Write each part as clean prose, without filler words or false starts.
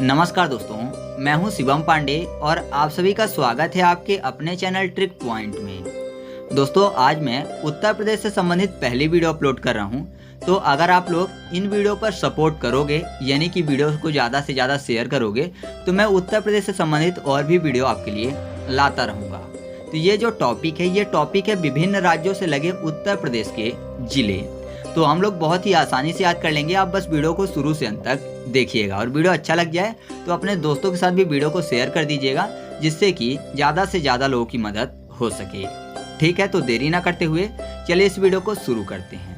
नमस्कार दोस्तों, मैं हूं शिवम पांडे और आप सभी का स्वागत है आपके अपने चैनल ट्रिक पॉइंट में। दोस्तों, आज मैं उत्तर प्रदेश से संबंधित पहली वीडियो अपलोड कर रहा हूं। तो अगर आप लोग इन वीडियो पर सपोर्ट करोगे, यानी कि वीडियो को ज़्यादा से ज़्यादा शेयर करोगे, तो मैं उत्तर प्रदेश से संबंधित और भी वीडियो आपके लिए लाता रहूँगा। तो ये जो टॉपिक है, ये टॉपिक है विभिन्न राज्यों से लगे उत्तर प्रदेश के ज़िले। तो हम लोग बहुत ही आसानी से याद कर लेंगे। आप बस वीडियो को शुरू से अंत तक देखिएगा और वीडियो अच्छा लग जाए तो अपने दोस्तों के साथ भी वीडियो को शेयर कर दीजिएगा, जिससे कि ज़्यादा से ज़्यादा लोगों की मदद हो सके। ठीक है, तो देरी ना करते हुए चलिए इस वीडियो को शुरू करते हैं।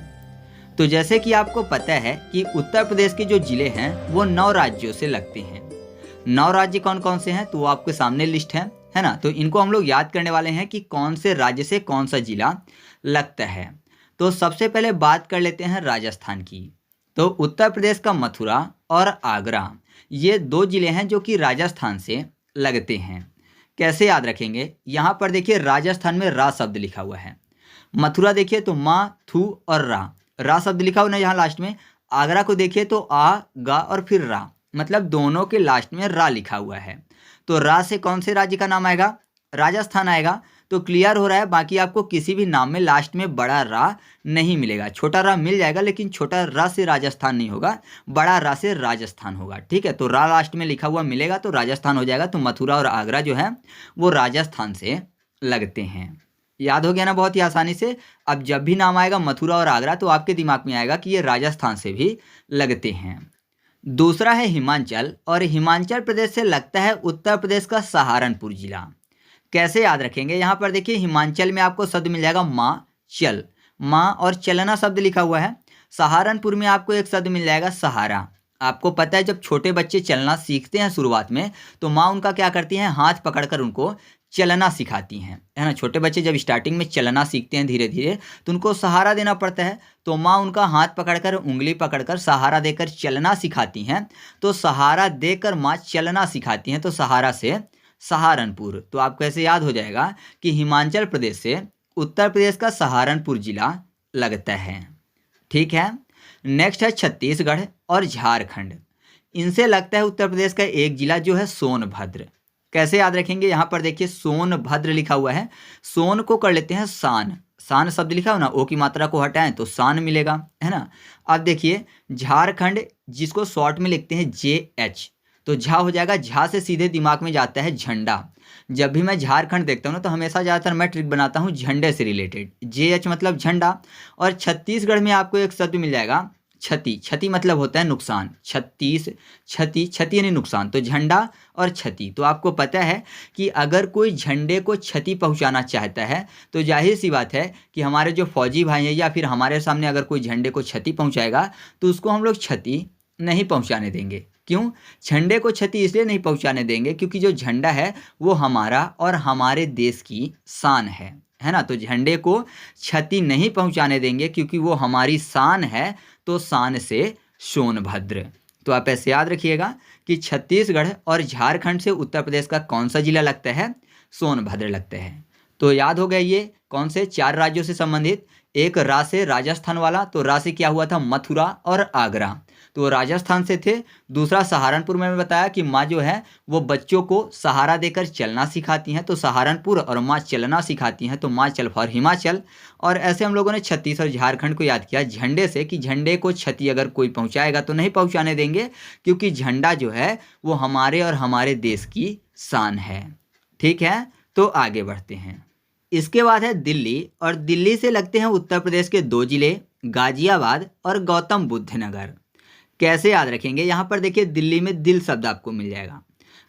तो जैसे कि आपको पता है कि उत्तर प्रदेश के जो ज़िले हैं वो 9 राज्यों से लगते हैं। 9 राज्य कौन कौन से हैं तो वो आपके सामने लिस्ट है ना। तो इनको हम लोग याद करने वाले हैं कि कौन से राज्य से कौन सा जिला लगता है। तो सबसे पहले बात कर लेते हैं राजस्थान की। तो उत्तर प्रदेश का मथुरा और आगरा, ये 2 जिले हैं जो कि राजस्थान से लगते हैं। कैसे याद रखेंगे? यहाँ पर देखिए राजस्थान में रा शब्द लिखा हुआ है। मथुरा देखिए तो मा, थू और रा शब्द लिखा हुआ है यहाँ लास्ट में। आगरा को देखिए तो आ, गा और फिर रा, मतलब दोनों के लास्ट में रा लिखा हुआ है। तो रा से कौन से राज्य का नाम आएगा? राजस्थान आएगा। तो क्लियर हो रहा है। बाकी आपको किसी भी नाम में लास्ट में बड़ा रा नहीं मिलेगा। छोटा रा मिल जाएगा, लेकिन छोटा रा से राजस्थान नहीं होगा, बड़ा रा से राजस्थान होगा। ठीक है, तो रा लास्ट में लिखा हुआ मिलेगा तो राजस्थान हो जाएगा। तो मथुरा और आगरा जो है वो राजस्थान से लगते हैं। याद हो गया ना बहुत ही आसानी से। अब जब भी नाम आएगा मथुरा और आगरा तो आपके दिमाग में आएगा कि ये राजस्थान से भी लगते हैं। दूसरा है हिमाचल, और हिमाचल प्रदेश से लगता है उत्तर प्रदेश का सहारनपुर जिला। कैसे याद रखेंगे? यहाँ पर देखिए हिमाचल में आपको शब्द मिल जाएगा माँ, चल, माँ और चलना शब्द लिखा हुआ है। सहारनपुर में आपको एक शब्द मिल जाएगा सहारा। आपको पता है जब छोटे बच्चे चलना सीखते हैं शुरुआत में, तो माँ उनका क्या करती हैं, हाथ पकड़कर उनको चलना सिखाती हैं, है ना। छोटे बच्चे जब स्टार्टिंग में चलना सीखते हैं धीरे धीरे, तो उनको सहारा देना पड़ता है। तो माँ उनका हाथ पकड़कर, उंगली पकड़कर सहारा देकर चलना सिखाती हैं। तो सहारा देकर माँ चलना सिखाती हैं, तो सहारा से सहारनपुर। तो आपको ऐसे याद हो जाएगा कि हिमाचल प्रदेश से उत्तर प्रदेश का सहारनपुर जिला लगता है। ठीक है, नेक्स्ट है छत्तीसगढ़ और झारखंड। इनसे लगता है उत्तर प्रदेश का एक जिला जो है सोनभद्र। कैसे याद रखेंगे? यहाँ पर देखिए सोनभद्र लिखा हुआ है। सोन को कर लेते हैं शान, शान शब्द लिखा हो ना, ओ की मात्रा को हटाएं तो शान मिलेगा, है ना। अब देखिए झारखंड, जिसको शॉर्ट में लिखते हैं JH, तो झा हो जाएगा। झा से सीधे दिमाग में जाता है झंडा। जब भी मैं झारखंड देखता हूँ ना, तो हमेशा ज़्यादातर मैं ट्रिक बनाता हूँ झंडे से रिलेटेड। JH मतलब झंडा। और छत्तीसगढ़ में आपको एक शब्द मिल जाएगा क्षति। क्षति मतलब होता है नुकसान। क्षति यानी नुकसान। तो झंडा और क्षति। तो आपको पता है कि अगर कोई झंडे को क्षति पहुंचाना चाहता है, तो जाहिर सी बात है कि हमारे जो फौजी भाई हैं या फिर हमारे सामने अगर कोई झंडे को क्षति पहुंचाएगा, तो उसको हम लोग क्षति नहीं पहुंचाने देंगे। क्यों? झंडे को क्षति इसलिए नहीं पहुंचाने देंगे क्योंकि जो झंडा है वो हमारा और हमारे देश की शान है ना। तो झंडे को क्षति नहीं पहुंचाने देंगे क्योंकि वो हमारी शान है। तो शान से सोनभद्र। तो आप ऐसे याद रखिएगा कि छत्तीसगढ़ और झारखंड से उत्तर प्रदेश का कौन सा जिला लगता है? सोनभद्र लगता है। तो याद हो गया ये कौन से 4 राज्यों से संबंधित। एक रा से राजस्थान वाला, तो रा से क्या हुआ था? मथुरा और आगरा, तो राजस्थान से थे। दूसरा सहारनपुर में बताया कि माँ जो है वो बच्चों को सहारा देकर चलना सिखाती हैं, तो सहारनपुर। और माँ चलना सिखाती हैं, तो माँ चल फॉर हिमाचल। और ऐसे हम लोगों ने छत्तीस और झारखंड को याद किया झंडे से, कि झंडे को क्षति अगर कोई पहुँचाएगा तो नहीं पहुँचाने देंगे, क्योंकि झंडा जो है वो हमारे और हमारे देश की शान है। ठीक है, तो आगे बढ़ते हैं। इसके बाद है दिल्ली, और दिल्ली से लगते हैं उत्तर प्रदेश के 2 जिले, गाजियाबाद और गौतम बुद्ध नगर। कैसे याद रखेंगे? यहाँ पर देखिए दिल्ली में दिल शब्द आपको मिल जाएगा।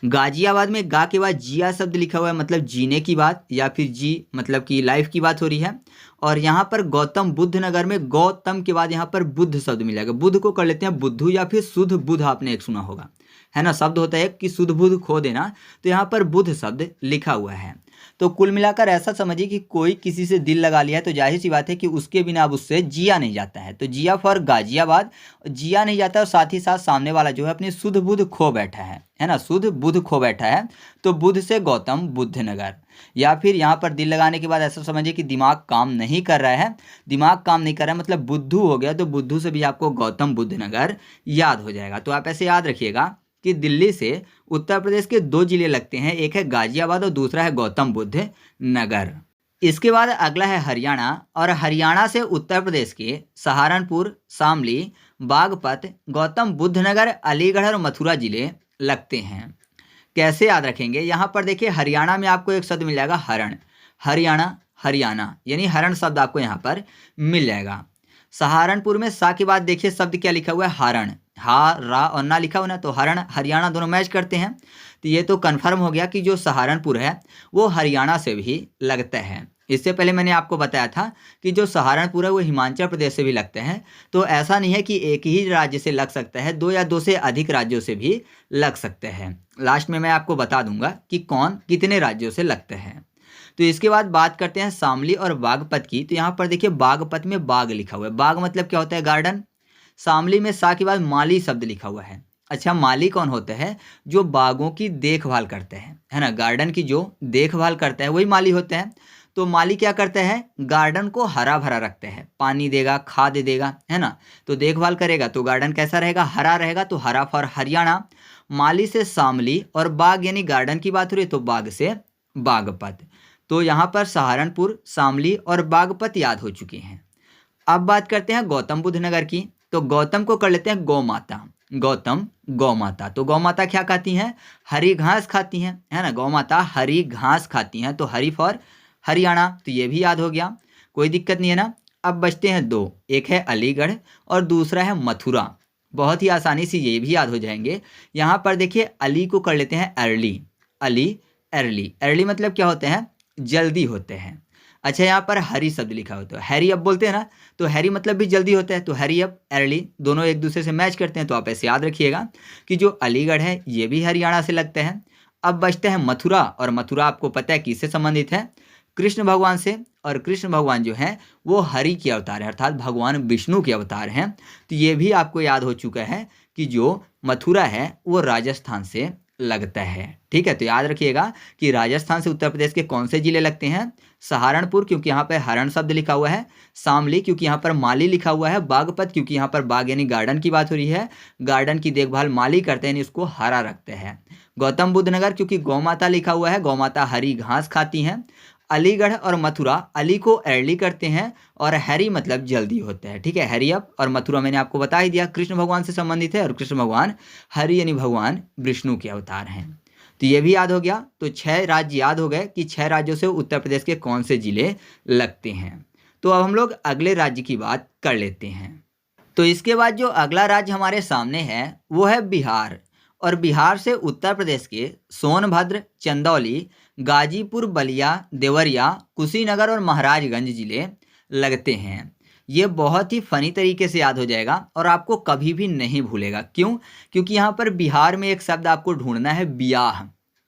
गाजियाबाद में गा के बाद जिया शब्द लिखा हुआ है, मतलब जीने की बात, या फिर जी मतलब कि लाइफ की बात हो रही है। और यहाँ पर गौतम बुद्ध नगर में गौतम के बाद यहाँ पर बुद्ध शब्द मिल जाएगा। बुद्ध को कर लेते हैं बुद्धू या फिर शुद्ध बुद्ध, आपने एक सुना होगा, है ना। शब्द होता है कि शुद्ध बुद्ध खो देना, तो यहाँ पर बुद्ध शब्द लिखा हुआ है। तो कुल मिलाकर ऐसा समझिए कि कोई किसी से दिल लगा लिया है, तो जाहिर सी बात है कि उसके बिना अब उससे जिया नहीं जाता है। तो जिया फॉर गाजियाबाद, जिया नहीं जाता, और साथ ही साथ सामने वाला जो है अपनी शुद्ध बुद्ध खो बैठा है ना, शुद्ध बुद्ध खो बैठा है। तो बुद्ध से गौतम बुद्ध नगर। या फिर यहाँ पर दिल लगाने के बाद ऐसा समझिए कि दिमाग काम नहीं कर रहा है, दिमाग काम नहीं कर रहा है मतलब बुद्धू हो गया, तो बुद्धू से भी आपको गौतम बुद्ध नगर याद हो जाएगा। तो आप ऐसे याद रखिएगा कि दिल्ली से उत्तर प्रदेश के 2 जिले लगते हैं, एक है गाजियाबाद और दूसरा है गौतम बुद्ध नगर। इसके बाद अगला है हरियाणा, और हरियाणा से उत्तर प्रदेश के सहारनपुर, शामली, बागपत, गौतम बुद्ध नगर, अलीगढ़ और मथुरा जिले लगते हैं। कैसे याद रखेंगे, यहाँ पर देखिए हरियाणा में आपको एक शब्द मिल जाएगा हरण, हरियाणा, हरियाणा यानी हरण शब्द आपको यहाँ पर मिल जाएगा। सहारनपुर में सा के बाद देखिए शब्द क्या लिखा हुआ है, हरण, हा रा और ना लिखा हुआ ना, तो हरण हरियाणा दोनों मैच करते हैं। तो ये तो कन्फर्म हो गया कि जो सहारनपुर है वो हरियाणा से भी लगता है। इससे पहले मैंने आपको बताया था कि जो सहारनपुर है वो हिमाचल प्रदेश से भी लगते हैं। तो ऐसा नहीं है कि एक ही राज्य से लग सकता है, 2 या 2 से अधिक राज्यों से भी लग सकते हैं। लास्ट में मैं आपको बता दूंगा कि कौन कितने राज्यों से लगते हैं। तो इसके बाद बात करते हैं शामली और बागपत की। तो यहाँ पर देखिए बागपत में बाग लिखा हुआ है, बाग मतलब क्या होता है, गार्डन। शामली में सा के बाद माली शब्द लिखा हुआ है। अच्छा, माली कौन होता है, जो बागों की देखभाल करते हैं, है ना, गार्डन की जो देखभाल करता है वही माली होते हैं। तो माली क्या करते हैं, गार्डन को हरा भरा रखते हैं, पानी देगा, खाद देगा, है ना, तो देखभाल करेगा तो गार्डन कैसा रहेगा, हरा रहेगा। तो हरा फॉर हरियाणा। माली से शामली और बाग यानी गार्डन की बात हो रही है तो बाग से बागपत। तो यहाँ पर सहारनपुर, शामली और बागपत याद हो चुके हैं। अब बात करते हैं गौतम बुद्ध नगर की। तो गौतम को कर लेते हैं गौ माता, गौतम गौ माता। तो गौ माता क्या खाती हैं, हरी घास खाती हैं, है ना, गौ माता हरी घास खाती हैं। तो हरी फॉर हरियाणा, तो ये भी याद हो गया, कोई दिक्कत नहीं है ना। अब बचते हैं 2, एक है अलीगढ़ और दूसरा है मथुरा। बहुत ही आसानी से ये भी याद हो जाएंगे। यहाँ पर देखिए अली को कर लेते हैं अर्ली, अली अर्ली, अर्ली मतलब क्या होते हैं, जल्दी होते हैं। अच्छा, यहाँ पर हरी शब्द लिखा होता है, हैरी अप बोलते हैं ना, तो हैरी मतलब भी जल्दी होता है। तो हैरी अप, अर्ली दोनों एक दूसरे से मैच करते हैं। तो आप ऐसे याद रखिएगा कि जो अलीगढ़ है ये भी हरियाणा से लगते हैं। अब बचते हैं मथुरा, और मथुरा आपको पता है किससे संबंधित है, कृष्ण भगवान से। और कृष्ण भगवान जो हैं वो हरि के अवतार है, अर्थात भगवान विष्णु के अवतार हैं। तो ये भी आपको याद हो चुका है कि जो मथुरा है वो राजस्थान से लगता है। ठीक है, तो याद रखिएगा कि राजस्थान से उत्तर प्रदेश के कौन से जिले लगते हैं, सहारनपुर क्योंकि यहाँ पर हरण शब्द लिखा हुआ है, शामली क्योंकि यहाँ पर माली लिखा हुआ है, बागपत क्योंकि यहाँ पर बाग यानी गार्डन की बात हो रही है, गार्डन की देखभाल माली करते हैं, इसको हरा रखते हैं। गौतम बुद्ध नगर क्योंकि गौ माता लिखा हुआ है, गौ माता हरी घास खाती हैं। अलीगढ़ और मथुरा अली को अर्ली करते हैं और हैरी मतलब जल्दी होते हैं। ठीक है, हैरी अप। और मथुरा मैंने आपको बता ही दिया कृष्ण भगवान से संबंधित है, और कृष्ण भगवान हरि यानी भगवान विष्णु के अवतार हैं। तो ये भी याद हो गया। तो 6 राज्य याद हो गए कि 6 राज्यों से उत्तर प्रदेश के कौन से जिले लगते हैं। तो अब हम लोग अगले राज्य की बात कर लेते हैं। तो इसके बाद जो अगला राज्य हमारे सामने है वो है बिहार, और बिहार से उत्तर प्रदेश के सोनभद्र, चंदौली, गाजीपुर, बलिया, देवरिया, कुशीनगर और महाराजगंज जिले लगते हैं। ये बहुत ही फनी तरीके से याद हो जाएगा और आपको कभी भी नहीं भूलेगा। क्यों? क्योंकि यहाँ पर बिहार में एक शब्द आपको ढूंढना है, बियाह।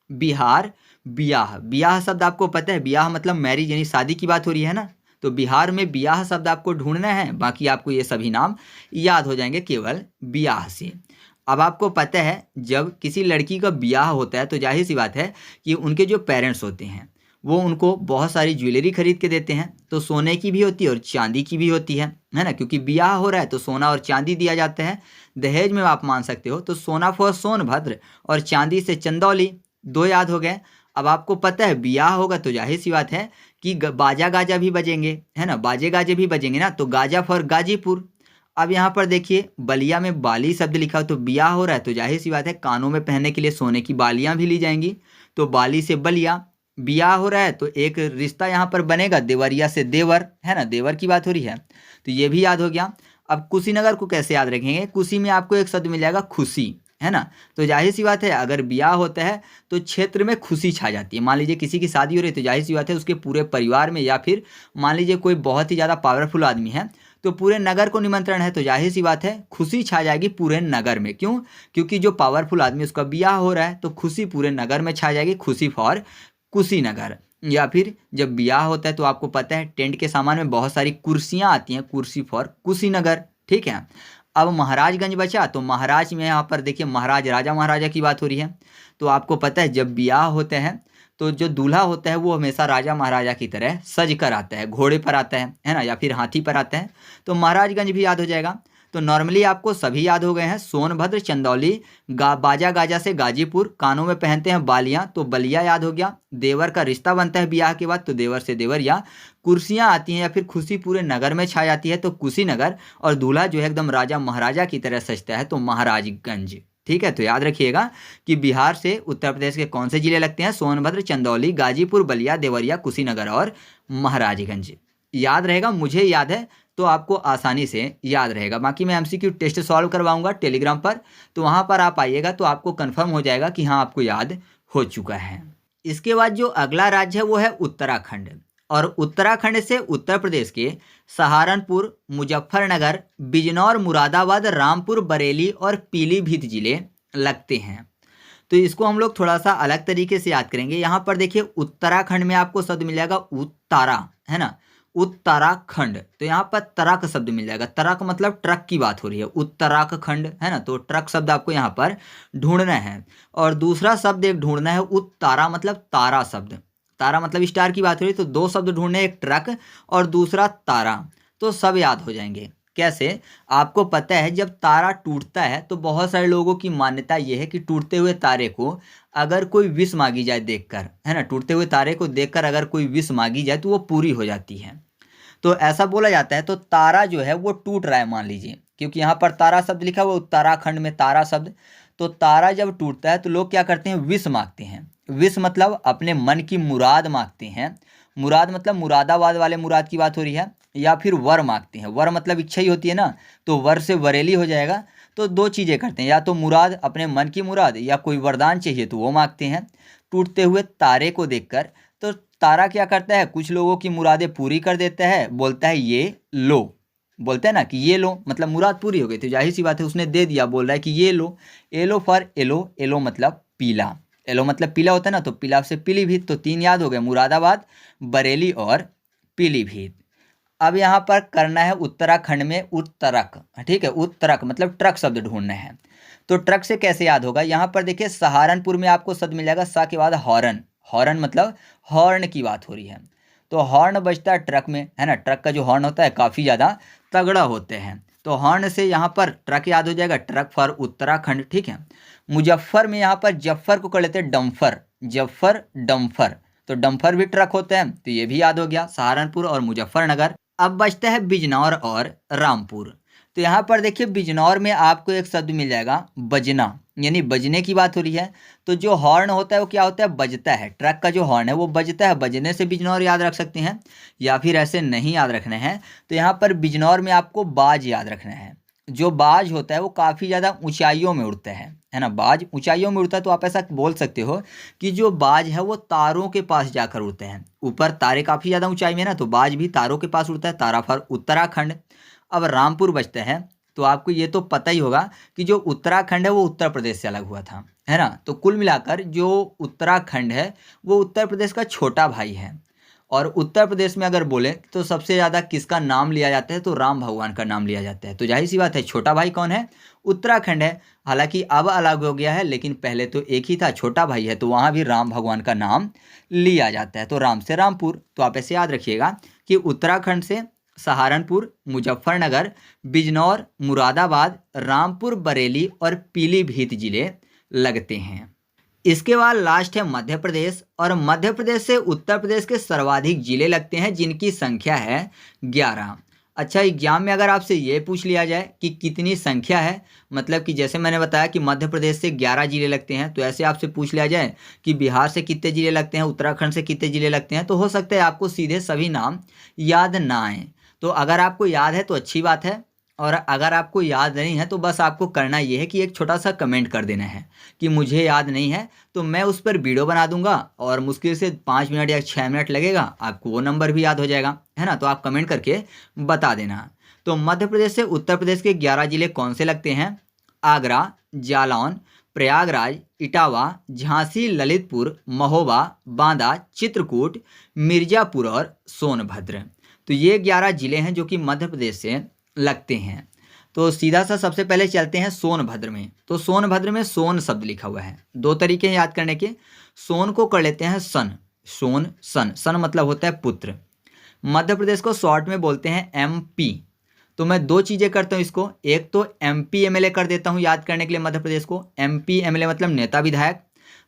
बिहार, बियाह, बियाह शब्द आपको पता है, बियाह मतलब मैरिज यानी शादी की बात हो रही है ना। तो बिहार में बियाह शब्द आपको ढूंढना है, बाकी आपको ये सभी नाम याद हो जाएंगे केवल बियाह से। अब आपको पता है जब किसी लड़की का ब्याह होता है तो जाहिर सी बात है कि उनके जो पेरेंट्स होते हैं वो उनको बहुत सारी ज्वेलरी खरीद के देते हैं। तो सोने की भी होती है और चांदी की भी होती है ना, क्योंकि ब्याह हो रहा है तो सोना और चांदी दिया जाता है। दहेज में आप मान सकते हो, तो सोना फॉर सोनभद्र और चांदी से चंदौली, 2 याद हो गए। अब आपको पता है ब्याह होगा तो जाहिर सी बात है कि बाजा गाजा भी बजेंगे, है ना, बाजे गाजे भी बजेंगे ना, तो गाजा फॉर गाजीपुर। अब यहाँ पर देखिए बलिया में बाली शब्द लिखा हो, तो ब्याह हो रहा है तो जाहिर सी बात है कानों में पहनने के लिए सोने की बालियाँ भी ली जाएंगी, तो बाली से बलिया। ब्याह हो रहा है तो एक रिश्ता यहाँ पर बनेगा, देवरिया से देवर, है ना, देवर की बात हो रही है, तो ये भी याद हो गया। अब कुशीनगर को कैसे याद रखेंगे, कुशी में आपको एक शब्द मिल जाएगा खुशी, है ना, तो जाहिर सी बात है अगर ब्याह होता है तो क्षेत्र में खुशी छा जाती है। मान लीजिए किसी की शादी हो रही है तो जाहिर सी बात है उसके पूरे परिवार में, या फिर मान लीजिए कोई बहुत ही ज़्यादा पावरफुल आदमी है तो पूरे नगर को निमंत्रण है, तो जाहिर सी बात है खुशी छा जाएगी पूरे नगर में। क्यों? क्योंकि जो पावरफुल आदमी उसका ब्याह हो रहा है तो खुशी पूरे नगर में छा जाएगी, खुशी फॉर कुशीनगर। या फिर जब ब्याह होता है तो आपको पता है टेंट के सामान में बहुत सारी कुर्सियाँ आती हैं, कुर्सी फॉर कुशीनगर। ठीक है, अब महाराजगंज बचा, तो महाराज में यहाँ पर देखिए महाराज, राजा महाराजा की बात हो रही है। तो आपको पता है जब ब्याह होते हैं तो जो दूल्हा होता है वो हमेशा राजा महाराजा की तरह सज कर आता है, घोड़े पर आता है ना, या फिर हाथी पर आता है, तो महाराजगंज भी याद हो जाएगा। तो नॉर्मली आपको सभी याद हो गए हैं। सोनभद्र, चंदौली, बाजा गाजा से गाजीपुर, कानों में पहनते हैं बालियां तो बलिया याद हो गया। देवर का रिश्ता बनता है ब्याह के बाद तो देवर से देवरिया। कुर्सियां आती हैं या फिर खुशी पूरे नगर में छा जाती है तो कुशीनगर। और दूल्हा जो है एकदम राजा महाराजा की तरह सजता है तो महाराजगंज। ठीक है, तो याद रखिएगा कि बिहार से उत्तर प्रदेश के कौन से जिले लगते हैं? सोनभद्र, चंदौली, गाजीपुर, बलिया, देवरिया, कुशीनगर और महाराजगंज। याद रहेगा, मुझे याद है तो आपको आसानी से याद रहेगा। बाकी मैं एमसीक्यू टेस्ट सॉल्व करवाऊंगा टेलीग्राम पर, तो वहां पर आप आइएगा तो आपको कंफर्म हो जाएगा कि हाँ आपको याद हो चुका है। इसके बाद जो अगला राज्य है वो है उत्तराखंड। और उत्तराखंड से उत्तर प्रदेश के सहारनपुर, मुजफ्फरनगर, बिजनौर, मुरादाबाद, रामपुर, बरेली और पीलीभीत जिले लगते हैं। तो इसको हम लोग थोड़ा सा अलग तरीके से याद करेंगे। यहाँ पर देखिए उत्तराखंड में आपको शब्द मिल जाएगा उत्तारा, है ना, उत्तराखंड। तो यहाँ पर तरक शब्द मिल जाएगा। तरक मतलब ट्रक की बात हो रही है, उत्तराखंड, है ना, तो ट्रक शब्द आपको यहाँ पर ढूंढना है। और दूसरा शब्द एक ढूंढना है उत्तारा, मतलब तारा शब्द। तारा मतलब स्टार की बात हो रही है, तो दो शब्द ढूंढने, एक ट्रक और दूसरा तारा, तो सब याद हो जाएंगे। कैसे? आपको पता है जब तारा टूटता है तो बहुत सारे लोगों की मान्यता यह है कि टूटते हुए तारे को अगर कोई विश मांगी जाए देखकर, है ना, टूटते हुए तारे को देखकर अगर कोई विश मांगी जाए तो वो पूरी हो जाती है। तो ऐसा बोला जाता है। तो तारा जो है वो टूट रहा है मान लीजिए, क्योंकि यहाँ पर तारा शब्द लिखा हुआ उत्तराखंड में तारा शब्द। तो तारा जब टूटता है तो लोग क्या करते हैं? विश मांगते हैं। विश मतलब अपने मन की मुराद मांगते हैं। मुराद मतलब मुरादाबाद वाले मुराद की बात हो रही है। या फिर वर मांगते हैं। वर मतलब इच्छा ही होती है ना, तो वर से वरेली हो जाएगा। तो दो चीज़ें करते हैं, या तो मुराद अपने मन की मुराद, या कोई वरदान चाहिए तो वो मांगते हैं टूटते हुए तारे को देखकर। तो तारा क्या करता है? कुछ लोगों की मुरादें पूरी कर देता है, बोलता है ये लो, बोलते हैं ना कि ये लो, मतलब मुराद पूरी हो गई थी, जाहिर सी बात है उसने दे दिया, बोल रहा है कि ये लो। एलो फॉर एलो, एलो मतलब पीला, एलो मतलब पीला होता है ना, तो पीला से पीलीभीत, तो तीन याद हो गए, मुरादाबाद, बरेली और पीलीभीत। अब यहाँ पर करना है उत्तराखंड में उत्तरक, ठीक है, उत्तरक मतलब ट्रक शब्द ढूंढना है। तो ट्रक से कैसे याद होगा? यहाँ पर देखिए सहारनपुर में आपको शब्द मिल जाएगा सा के बाद हॉर्न। हॉर्न मतलब हॉर्न की बात हो रही है, तो हॉर्न बजता है ट्रक में, है ना। ट्रक का जो हॉर्न होता है काफ़ी ज़्यादा तगड़ा होते हैं, तो हॉर्न से यहाँ पर ट्रक याद हो जाएगा, ट्रक फॉर उत्तराखंड, ठीक है। मुजफ्फर में यहाँ पर जफ्फर को कर लेते हैं डम्फर, जफ्फर डम्फर, तो डम्फर भी ट्रक होते हैं, तो ये भी याद हो गया, सहारनपुर और मुजफ्फरनगर। अब बचता है बिजनौर और रामपुर। तो यहाँ पर देखिए बिजनौर में आपको एक शब्द मिल जाएगा बजना, यानी बजने की बात हो रही है। तो जो हॉर्न होता है वो क्या होता है? बजता है। ट्रक का जो हॉर्न है वो बजता है, बजने से बिजनौर याद रख सकते हैं, या फिर ऐसे नहीं याद रखना है। तो यहाँ पर बिजनौर में आपको बाज याद रखना है। जो बाज होता है वो काफ़ी ज़्यादा ऊंचाइयों में उड़ता है ना, बाज ऊंचाइयों में उड़ता है। तो आप ऐसा बोल सकते हो कि जो बाज है वो तारों के पास जाकर उड़ते हैं। ऊपर तारे काफ़ी ज़्यादा ऊंचाई में है ना, तो बाज भी तारों के पास उड़ता है, तारा फॉर उत्तराखंड। अब रामपुर बचता है, तो आपको ये तो पता ही होगा कि जो उत्तराखंड है वो उत्तर प्रदेश से अलग हुआ था, है ना। तो कुल मिलाकर जो उत्तराखंड है वो उत्तर प्रदेश का छोटा भाई है। और उत्तर प्रदेश में अगर बोले तो सबसे ज़्यादा किसका नाम लिया जाता है? तो राम भगवान का नाम लिया जाता है। तो जाहिर सी बात है छोटा भाई कौन है? उत्तराखंड है। हालांकि अब अलग हो गया है, लेकिन पहले तो एक ही था, छोटा भाई है, तो वहाँ भी राम भगवान का नाम लिया जाता है। तो राम से रामपुर। तो आप ऐसे याद रखिएगा कि उत्तराखंड से सहारनपुर, मुजफ्फरनगर, बिजनौर, मुरादाबाद, रामपुर, बरेली और पीलीभीत जिले लगते हैं। इसके बाद लास्ट है मध्य प्रदेश, और मध्य प्रदेश से उत्तर प्रदेश के सर्वाधिक जिले लगते हैं जिनकी संख्या है 11। अच्छा, एग्जाम में अगर आपसे ये पूछ लिया जाए कि कितनी संख्या है, मतलब कि जैसे मैंने बताया कि मध्य प्रदेश से 11 जिले लगते हैं, तो ऐसे आपसे पूछ लिया जाए कि बिहार से कितने जिले लगते हैं, उत्तराखंड से कितने जिले लगते हैं, तो हो सकता है आपको सीधे सभी नाम याद ना आए। तो अगर आपको याद है तो अच्छी बात है, और अगर आपको याद नहीं है तो बस आपको करना ये है कि एक छोटा सा कमेंट कर देना है कि मुझे याद नहीं है, तो मैं उस पर वीडियो बना दूंगा और मुश्किल से 5 मिनट या 6 मिनट लगेगा, आपको वो नंबर भी याद हो जाएगा, है ना। तो आप कमेंट करके बता देना। तो मध्य प्रदेश से उत्तर प्रदेश के 11 जिले कौन से लगते हैं? आगरा, जालौन, प्रयागराज, इटावा, झांसी, ललितपुर, महोबा, बांदा, चित्रकूट, मिर्जापुर और सोनभद्र। तो ये 11 जिले हैं जो कि मध्य प्रदेश से लगते हैं। तो सीधा सा सबसे पहले चलते हैं सोनभद्र में। तो सोनभद्र में सोन शब्द लिखा हुआ है। दो तरीके हैं याद करने के। सोन को कर लेते हैं सन, सोन सन, सन मतलब होता है पुत्र। मध्य प्रदेश को शॉर्ट में बोलते हैं MP। तो मैं दो चीज़ें करता हूँ इसको, एक तो MP MLA कर देता हूँ याद करने के लिए मध्य प्रदेश को, MP MLA मतलब नेता विधायक।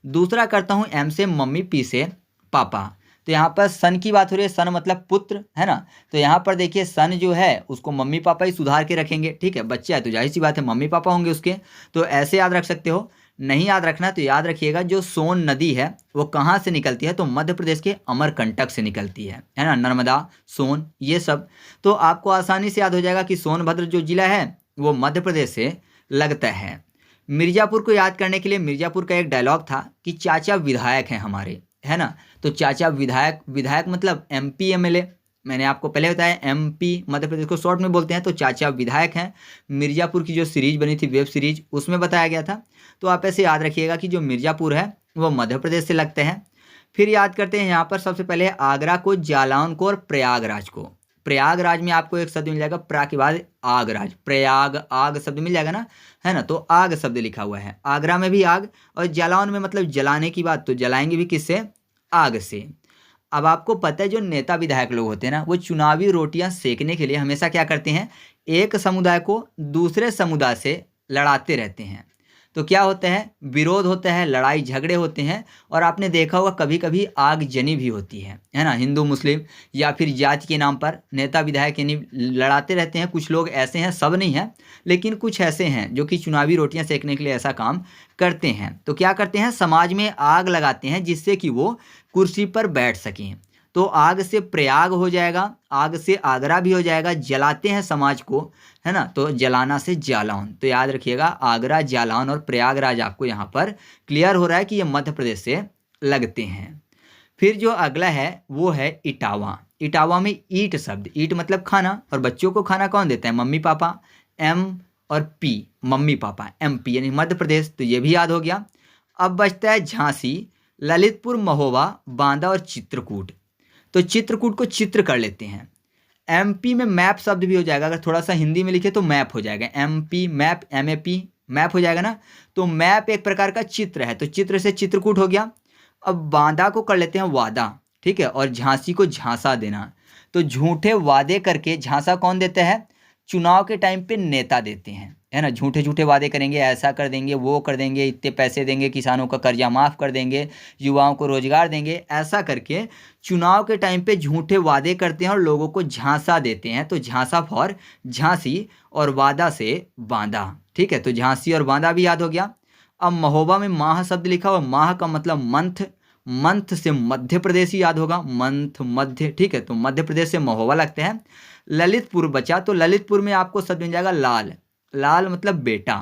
दूसरा करता हूँ M से मम्मी, P से पापा। तो यहाँ पर सन की बात हो रही है, सन मतलब पुत्र है ना। तो यहाँ पर देखिए सन जो है उसको मम्मी पापा ही सुधार के रखेंगे, ठीक है, बच्चा है तो जाहिर सी बात है मम्मी पापा होंगे उसके। तो ऐसे याद रख सकते हो। नहीं याद रखना तो याद रखिएगा जो सोन नदी है वो कहाँ से निकलती है, तो मध्य प्रदेश के अमरकंटक से निकलती है ना, नर्मदा, सोन, ये सब। तो आपको आसानी से याद हो जाएगा कि सोनभद्र जो जिला है वो मध्य प्रदेश से लगता है। मिर्ज़ापुर को याद करने के लिए मिर्ज़ापुर का एक डायलॉग था कि चाचा विधायक हैं हमारे, है ना। तो चाचा विधायक, विधायक मतलब MP MLA, मैंने आपको पहले बताया MP मध्य प्रदेश को शॉर्ट में बोलते हैं, तो चाचा विधायक हैं। मिर्ज़ापुर की जो सीरीज बनी थी वेब सीरीज उसमें बताया गया था। तो आप ऐसे याद रखिएगा कि जो मिर्ज़ापुर है वो मध्य प्रदेश से लगते हैं। फिर याद करते हैं यहाँ पर सबसे पहले आगरा को, जालौन को और प्रयागराज को। प्रयागराज में आपको एक शब्द मिल जाएगा, प्रा के बाद आगराज, प्रयाग, आग शब्द मिल जाएगा ना, है ना। तो आग शब्द लिखा हुआ है, आगरा में भी आग, और जालौन में मतलब जलाने की बात, तो जलाएंगे भी किससे, आग से। अब आपको पता है जो नेता विधायक लोग होते हैं ना वो चुनावी रोटियां सेकने के लिए हमेशा क्या करते हैं, एक समुदाय को दूसरे समुदाय से लड़ाते रहते हैं। तो क्या होता है, विरोध होता है, लड़ाई झगड़े होते हैं, और आपने देखा होगा कभी कभी आगजनी भी होती है ना, हिंदू मुस्लिम या फिर जाति के नाम पर नेता विधायक यानी लड़ाते रहते हैं। कुछ लोग ऐसे हैं, सब नहीं हैं, लेकिन कुछ ऐसे हैं जो कि चुनावी रोटियां सेकने के लिए ऐसा काम करते हैं। तो क्या करते हैं, समाज में आग लगाते हैं जिससे कि वो कुर्सी पर बैठ सकें। तो आग से प्रयाग हो जाएगा, आग से आगरा भी हो जाएगा, जलाते हैं समाज को, है ना। तो जलाना से जालौन। तो याद रखिएगा आगरा, जालौन और प्रयागराज आपको यहाँ पर क्लियर हो रहा है कि ये मध्य प्रदेश से लगते हैं। फिर जो अगला है वो है इटावा। इटावा में ईट शब्द, ईट मतलब खाना, और बच्चों को खाना कौन देता है, मम्मी पापा। M और P मम्मी पापा, MP यानी मध्य प्रदेश, तो ये भी याद हो गया। अब बचता है झांसी, ललितपुर, महोबा, बांदा और चित्रकूट। तो चित्रकूट को चित्र कर लेते हैं। MP में मैप शब्द भी हो जाएगा, अगर थोड़ा सा हिंदी में लिखे तो मैप हो जाएगा, MP मैप, MAP मैप हो जाएगा ना। तो मैप एक प्रकार का चित्र है, तो चित्र से चित्रकूट हो गया। अब बांदा को कर लेते हैं वादा, ठीक है, और झांसी को झांसा देना। तो झूठे वादे करके झांसा कौन देता है, चुनाव के टाइम पे नेता देते हैं, है ना। झूठे झूठे वादे करेंगे, ऐसा कर देंगे, वो कर देंगे, इतने पैसे देंगे, किसानों का कर्जा माफ़ कर देंगे, युवाओं को रोजगार देंगे, ऐसा करके चुनाव के टाइम पे झूठे वादे करते हैं और लोगों को झांसा देते हैं। तो झांसा फॉर झांसी और वादा से बांदा, ठीक है। तो झांसी और बांदा भी याद हो गया। अब महोबा में माह शब्द लिखा हुआ, माह का मतलब मंथ, मंथ से मध्य प्रदेश ही याद होगा, मंथ मध्य, ठीक है। तो मध्य प्रदेश से महोबा लगते हैं। ललितपुर बचा, तो ललितपुर में आपको शब्द मिल जाएगा लाल, लाल मतलब बेटा।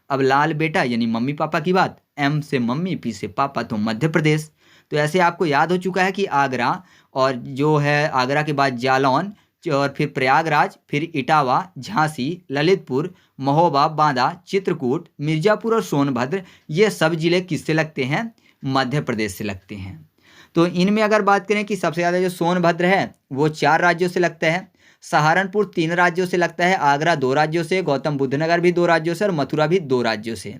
अब लाल बेटा यानी मम्मी पापा की बात, M से मम्मी, P से पापा, तो मध्य प्रदेश। तो ऐसे आपको याद हो चुका है कि आगरा, और जो है आगरा के बाद जालौन, और फिर प्रयागराज, फिर इटावा, झांसी, ललितपुर, महोबा, बांदा, चित्रकूट, मिर्ज़ापुर और सोनभद्र, ये सब जिले किससे लगते हैं, मध्य प्रदेश से लगते हैं। तो इनमें अगर बात करें कि सबसे ज़्यादा जो सोनभद्र है वो 4 राज्यों से लगता है, सहारनपुर 3 राज्यों से लगता है, आगरा 2 राज्यों से, गौतम बुद्ध नगर भी 2 राज्यों से और मथुरा भी 2 राज्यों से।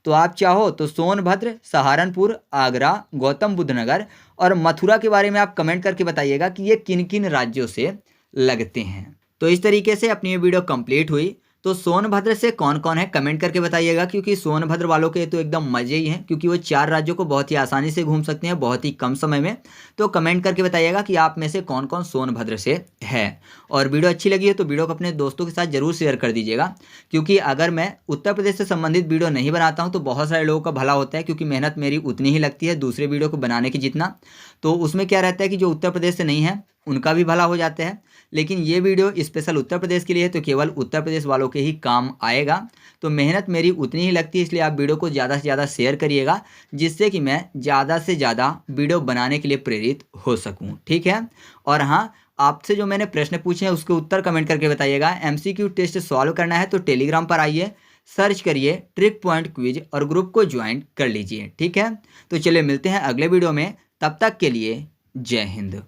तो आप चाहो तो सोनभद्र, सहारनपुर, आगरा, गौतम बुद्ध नगर और मथुरा के बारे में आप कमेंट करके बताइएगा कि ये किन किन राज्यों से लगते हैं। तो इस तरीके से अपनी ये वीडियो कंप्लीट हुई। तो सोनभद्र से कौन कौन है कमेंट करके बताइएगा, क्योंकि सोनभद्र वालों के तो एकदम मजे ही हैं, क्योंकि वो 4 राज्यों को बहुत ही आसानी से घूम सकते हैं बहुत ही कम समय में। तो कमेंट करके बताइएगा कि आप में से कौन कौन सोनभद्र से है। और वीडियो अच्छी लगी है तो वीडियो को अपने दोस्तों के साथ जरूर शेयर कर दीजिएगा, क्योंकि अगर मैं उत्तर प्रदेश से संबंधित वीडियो नहीं बनाता हूँ तो बहुत सारे लोगों का भला होता है, क्योंकि मेहनत मेरी उतनी ही लगती है दूसरे वीडियो को बनाने की जितना। तो उसमें क्या रहता है कि जो उत्तर प्रदेश से नहीं है उनका भी भला हो जाता है, लेकिन ये वीडियो स्पेशल उत्तर प्रदेश के लिए है तो केवल उत्तर प्रदेश वालों के ही काम आएगा। तो मेहनत मेरी उतनी ही लगती है, इसलिए आप वीडियो को ज़्यादा से ज़्यादा शेयर करिएगा, जिससे कि मैं ज़्यादा से ज़्यादा वीडियो बनाने के लिए प्रेरित हो सकूं, ठीक है। और हाँ, आपसे जो मैंने प्रश्न पूछे हैं उसके उत्तर कमेंट करके बताइएगा। MCQ टेस्ट सॉल्व करना है तो टेलीग्राम पर आइए, सर्च करिए ट्रिक पॉइंट क्विज और ग्रुप को ज्वाइन कर लीजिए, ठीक है। तो चलिए मिलते हैं अगले वीडियो में, तब तक के लिए जय हिंद।